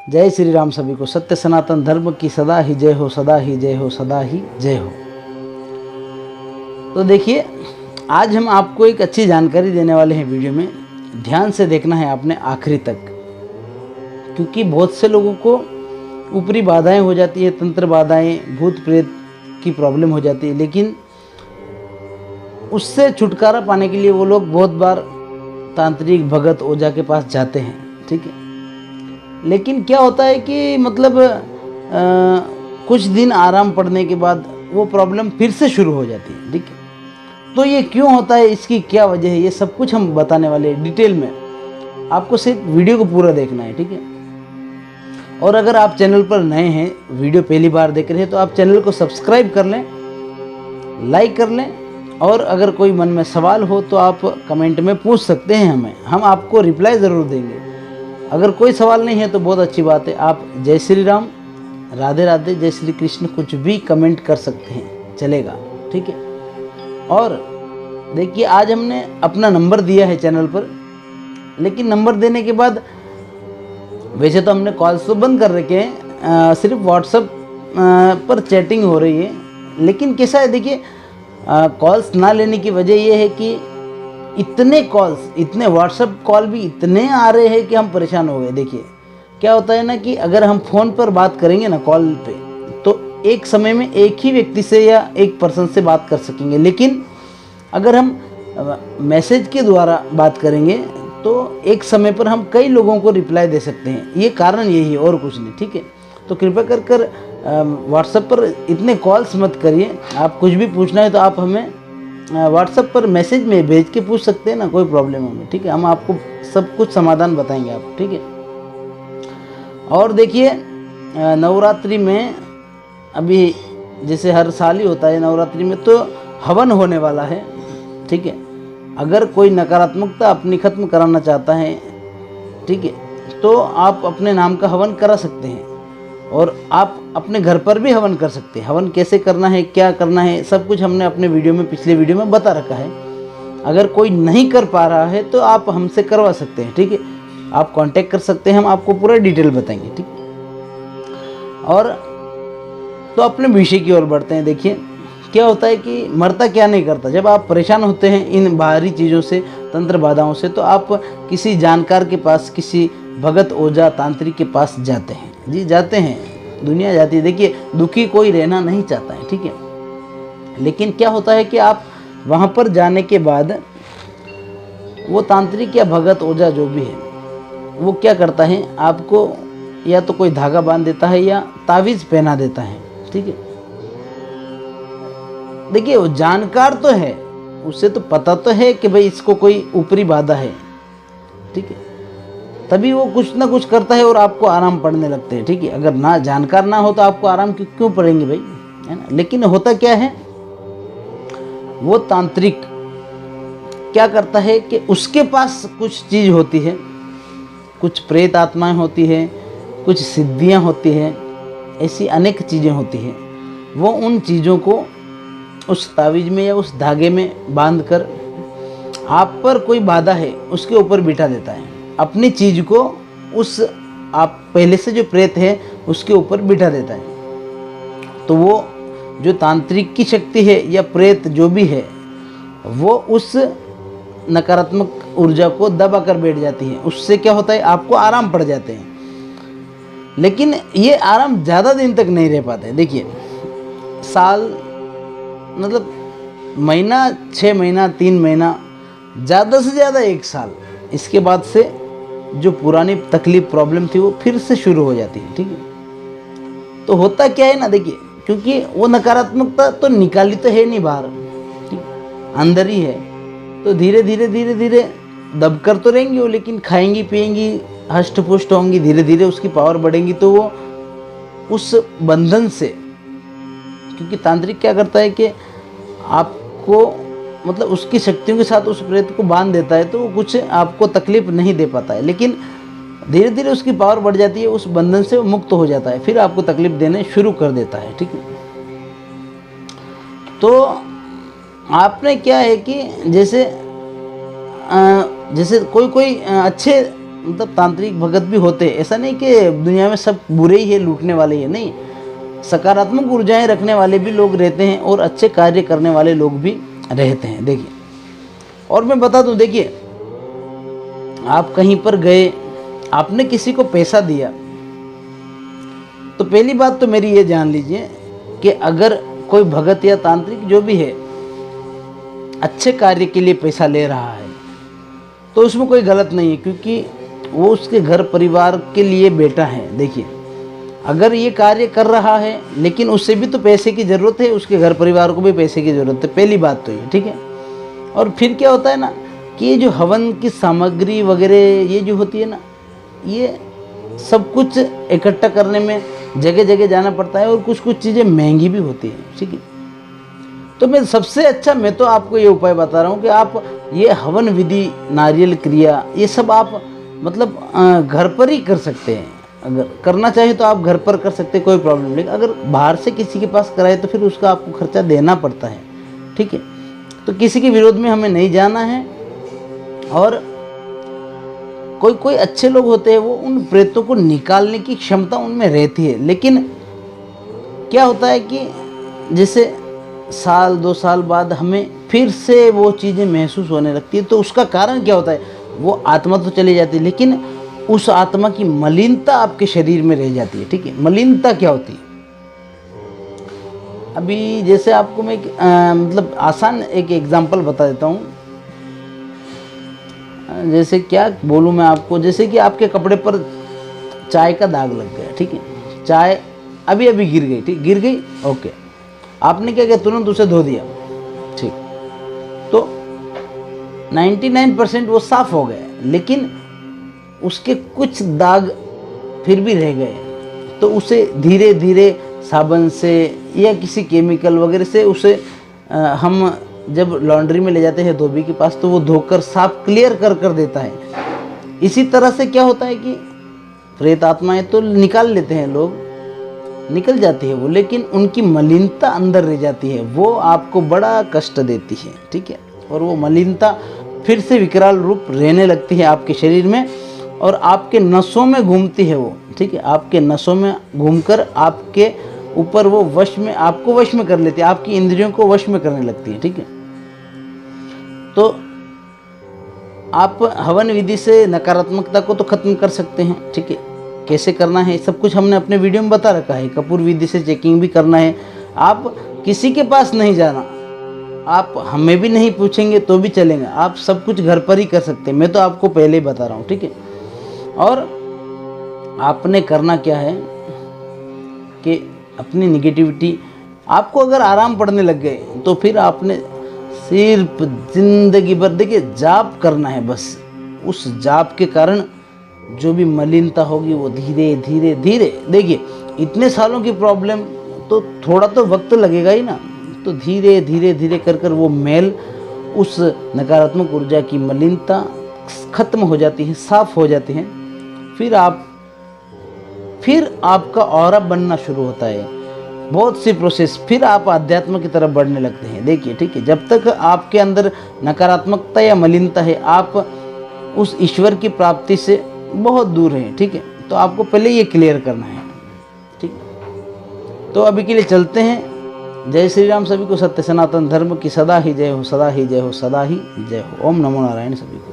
जय श्री राम सभी को। सत्य सनातन धर्म की सदा ही जय हो, सदा ही जय हो, सदा ही जय हो। तो देखिए, आज हम आपको एक अच्छी जानकारी देने वाले हैं वीडियो में। ध्यान से देखना है आपने आखिरी तक, क्योंकि बहुत से लोगों को ऊपरी बाधाएं हो जाती है, तंत्र बाधाएं, भूत प्रेत की प्रॉब्लम हो जाती है, लेकिन उससे छुटकारा पाने के लिए वो लोग बहुत बार तांत्रिक, भगत, ओझा के पास जाते हैं, ठीक है। लेकिन क्या होता है कि मतलब कुछ दिन आराम पड़ने के बाद वो प्रॉब्लम फिर से शुरू हो जाती है, ठीक है। तो ये क्यों होता है, इसकी क्या वजह है, ये सब कुछ हम बताने वाले हैं डिटेल में। आपको सिर्फ वीडियो को पूरा देखना है, ठीक है। और अगर आप चैनल पर नए हैं, वीडियो पहली बार देख रहे हैं, तो आप चैनल को सब्सक्राइब कर लें, लाइक कर लें, और अगर कोई मन में सवाल हो तो आप कमेंट में पूछ सकते हैं हमें, हम आपको रिप्लाई ज़रूर देंगे। अगर कोई सवाल नहीं है तो बहुत अच्छी बात है, आप जय श्री राम, राधे राधे, जय श्री कृष्ण कुछ भी कमेंट कर सकते हैं, चलेगा, ठीक है। और देखिए, आज हमने अपना नंबर दिया है चैनल पर, लेकिन नंबर देने के बाद वैसे तो हमने कॉल्स तो बंद कर रखे हैं, सिर्फ व्हाट्सएप पर चैटिंग हो रही है। लेकिन कैसा है, देखिए, कॉल्स ना लेने की वजह यह है कि इतने कॉल्स, इतने व्हाट्सएप कॉल भी इतने आ रहे हैं कि हम परेशान हो गए। देखिए क्या होता है ना कि अगर हम फ़ोन पर बात करेंगे ना, कॉल पे, तो एक समय में एक ही व्यक्ति से या एक पर्सन से बात कर सकेंगे। लेकिन अगर हम मैसेज के द्वारा बात करेंगे तो एक समय पर हम कई लोगों को रिप्लाई दे सकते हैं। ये कारण यही है और कुछ नहीं, ठीक है। तो कृपया कर व्हाट्सएप पर इतने कॉल्स मत करिए। आप कुछ भी पूछना है तो आप हमें व्हाट्सएप पर मैसेज में भेज के पूछ सकते हैं ना, कोई प्रॉब्लम हमें, ठीक है। हम आपको सब कुछ समाधान बताएंगे आप, ठीक है। और देखिए, नवरात्रि में अभी जैसे हर साल ही होता है, नवरात्रि में तो हवन होने वाला है, ठीक है। अगर कोई नकारात्मकता अपनी खत्म कराना चाहता है, ठीक है, तो आप अपने नाम का हवन करा सकते हैं। और आप अपने घर पर भी हवन कर सकते हैं। हवन कैसे करना है, क्या करना है, सब कुछ हमने अपने वीडियो में, पिछले वीडियो में बता रखा है। अगर कोई नहीं कर पा रहा है तो आप हमसे करवा सकते हैं, ठीक है। आप कांटेक्ट कर सकते हैं, हम आपको पूरा डिटेल बताएंगे, ठीक है। और तो अपने विषय की ओर बढ़ते हैं। देखिए क्या होता है कि मरता क्या नहीं करता। जब आप परेशान होते हैं इन बाहरी चीज़ों से, तंत्र बाधाओं से, तो आप किसी जानकार के पास, किसी भगत, ओझा, तांत्रिक के पास जाते हैं, जी जाते हैं, दुनिया जाती है। देखिए, दुखी कोई रहना नहीं चाहता है, ठीक है। लेकिन क्या होता है कि आप वहाँ पर जाने के बाद वो तांत्रिक या भगत, ओझा जो भी है, वो क्या करता है, आपको या तो कोई धागा बांध देता है या तावीज़ पहना देता है, ठीक है। देखिए, वो जानकार तो है, उसे तो पता तो है कि भाई इसको कोई ऊपरी बाधा है, ठीक है, तभी वो कुछ ना कुछ करता है और आपको आराम पड़ने लगते हैं, ठीक है। अगर ना जानकार ना हो तो आपको आराम क्यों पड़ेंगे भाई, है ना। लेकिन होता क्या है, वो तांत्रिक क्या करता है कि उसके पास कुछ चीज़ होती है, कुछ प्रेत आत्माएं होती है, कुछ सिद्धियां होती हैं, ऐसी अनेक चीज़ें होती हैं। वो उन चीज़ों को उस तावीज़ में या उस धागे में बांध कर आप पर कोई बाधा है उसके ऊपर बिठा देता है। अपनी चीज़ को उस आप पहले से जो प्रेत है उसके ऊपर बिठा देता है। तो वो जो तांत्रिक की शक्ति है या प्रेत जो भी है, वो उस नकारात्मक ऊर्जा को दबा कर बैठ जाती है। उससे क्या होता है, आपको आराम पड़ जाते हैं। लेकिन ये आराम ज़्यादा दिन तक नहीं रह पाता है। देखिए, साल मतलब महीना, 6 महीना, 3 महीना, ज़्यादा से ज़्यादा 1 साल, इसके बाद से जो पुरानी तकलीफ, प्रॉब्लम थी, वो फिर से शुरू हो जाती है, ठीक है। तो होता क्या है ना, देखिए, क्योंकि वो नकारात्मकता तो निकाली तो है नहीं बाहर, ठीक, अंदर ही है। तो धीरे धीरे धीरे धीरे दबकर तो रहेंगी वो, लेकिन खाएंगी, पिएंगी, हष्ट पुष्ट होंगी, धीरे धीरे उसकी पावर बढ़ेंगी। तो वो उस बंधन से, क्योंकि तांत्रिक क्या करता है कि आपको मतलब उसकी शक्तियों के साथ उस प्रेत को बांध देता है, तो वो कुछ आपको तकलीफ नहीं दे पाता है। लेकिन धीरे धीरे उसकी पावर बढ़ जाती है, उस बंधन से वो मुक्त हो जाता है, फिर आपको तकलीफ देने शुरू कर देता है, ठीक है। तो आपने क्या है कि जैसे कोई अच्छे मतलब तांत्रिक भगत भी होते हैं। ऐसा नहीं कि दुनिया में सब बुरे ही है, लूटने वाले ही है, नहीं, सकारात्मक ऊर्जाएं रखने वाले भी लोग रहते हैं और अच्छे कार्य करने वाले लोग भी रहते हैं। देखिए, और मैं बता दूं, देखिए, आप कहीं पर गए, आपने किसी को पैसा दिया, तो पहली बात तो मेरी ये जान लीजिए कि अगर कोई भगत या तांत्रिक जो भी है अच्छे कार्य के लिए पैसा ले रहा है तो उसमें कोई गलत नहीं है, क्योंकि वो उसके घर परिवार के लिए बेटा है। देखिए, अगर ये कार्य कर रहा है लेकिन उससे भी तो पैसे की ज़रूरत है, उसके घर परिवार को भी पैसे की ज़रूरत है, पहली बात तो ये, ठीक है। और फिर क्या होता है ना कि ये जो हवन की सामग्री वगैरह ये जो होती है ना, ये सब कुछ इकट्ठा करने में जगह जगह जाना पड़ता है और कुछ कुछ चीज़ें महंगी भी होती हैं, ठीक है। तो मैं सबसे अच्छा, मैं तो आपको ये उपाय बता रहा हूँ कि आप ये हवन विधि, नारियल क्रिया, ये सब आप मतलब घर पर ही कर सकते हैं। अगर करना चाहे तो आप घर पर कर सकते हैं, कोई प्रॉब्लम नहीं। अगर बाहर से किसी के पास कराए तो फिर उसका आपको खर्चा देना पड़ता है, ठीक है। तो किसी के विरोध में हमें नहीं जाना है। और कोई कोई अच्छे लोग होते हैं, वो उन प्रेतों को निकालने की क्षमता उनमें रहती है, लेकिन क्या होता है कि जैसे साल 2 साल बाद हमें फिर से वो चीज़ें महसूस होने लगती है। तो उसका कारण क्या होता है, वो आत्मा तो चली जाती है लेकिन उस आत्मा की मलिनता आपके शरीर में रह जाती है, ठीक है। मलिनता क्या होती है, अभी जैसे आपको मैं मतलब आसान एक एग्जांपल बता देता हूँ। जैसे क्या बोलूँ मैं आपको, जैसे कि आपके कपड़े पर चाय का दाग लग गया, ठीक है, चाय अभी अभी गिर गई, ठीक, गिर गई, ओके, आपने क्या किया, तुरंत उसे धो दिया, ठीक, तो 99% वो साफ हो गए, लेकिन उसके कुछ दाग फिर भी रह गए। तो उसे धीरे धीरे साबुन से या किसी केमिकल वगैरह से उसे हम जब लॉन्ड्री में ले जाते हैं धोबी के पास, तो वो धोकर साफ क्लियर कर कर देता है। इसी तरह से क्या होता है कि प्रेत आत्माएं तो निकाल लेते हैं लोग, निकल जाती है वो, लेकिन उनकी मलिनता अंदर रह जाती है, वो आपको बड़ा कष्ट देती है, ठीक है। और वो मलिनता फिर से विकराल रूप रहने लगती है आपके शरीर में और आपके नसों में घूमती है वो, ठीक है। आपके नसों में घूमकर आपके ऊपर वो वश में, आपको वश में कर लेती है, आपकी इंद्रियों को वश में करने लगती है, ठीक है। तो आप हवन विधि से नकारात्मकता को तो खत्म कर सकते हैं, ठीक है। कैसे करना है सब कुछ हमने अपने वीडियो में बता रखा है। कपूर विधि से चेकिंग भी करना है, आप किसी के पास नहीं जाना, आप हमें भी नहीं पूछेंगे तो भी चलेंगे, आप सब कुछ घर पर ही कर सकते हैं। मैं तो आपको पहले ही बता रहा हूँ, ठीक है। और आपने करना क्या है कि अपनी निगेटिविटी, आपको अगर आराम पड़ने लग गए तो फिर आपने सिर्फ जिंदगी भर, देखिए, जाप करना है बस। उस जाप के कारण जो भी मलिनता होगी वो धीरे धीरे धीरे, देखिए इतने सालों की प्रॉब्लम तो थोड़ा तो वक्त लगेगा ही ना, तो धीरे धीरे धीरे कर कर वो मैल, उस नकारात्मक ऊर्जा की मलिनता खत्म हो जाती है, साफ हो जाती है। फिर आपका ऑरा बनना शुरू होता है, बहुत सी प्रोसेस, फिर आप अध्यात्म की तरफ बढ़ने लगते हैं। देखिए, ठीक है, जब तक आपके अंदर नकारात्मकता या मलिनता है, आप उस ईश्वर की प्राप्ति से बहुत दूर हैं, ठीक है। तो आपको पहले ये क्लियर करना है, ठीक। तो अभी के लिए चलते हैं। जय श्री राम सभी को, सत्य सनातन धर्म की सदा ही जय हो, सदा ही जय हो, सदा ही जय हो। ओम नमो नारायण सभी को।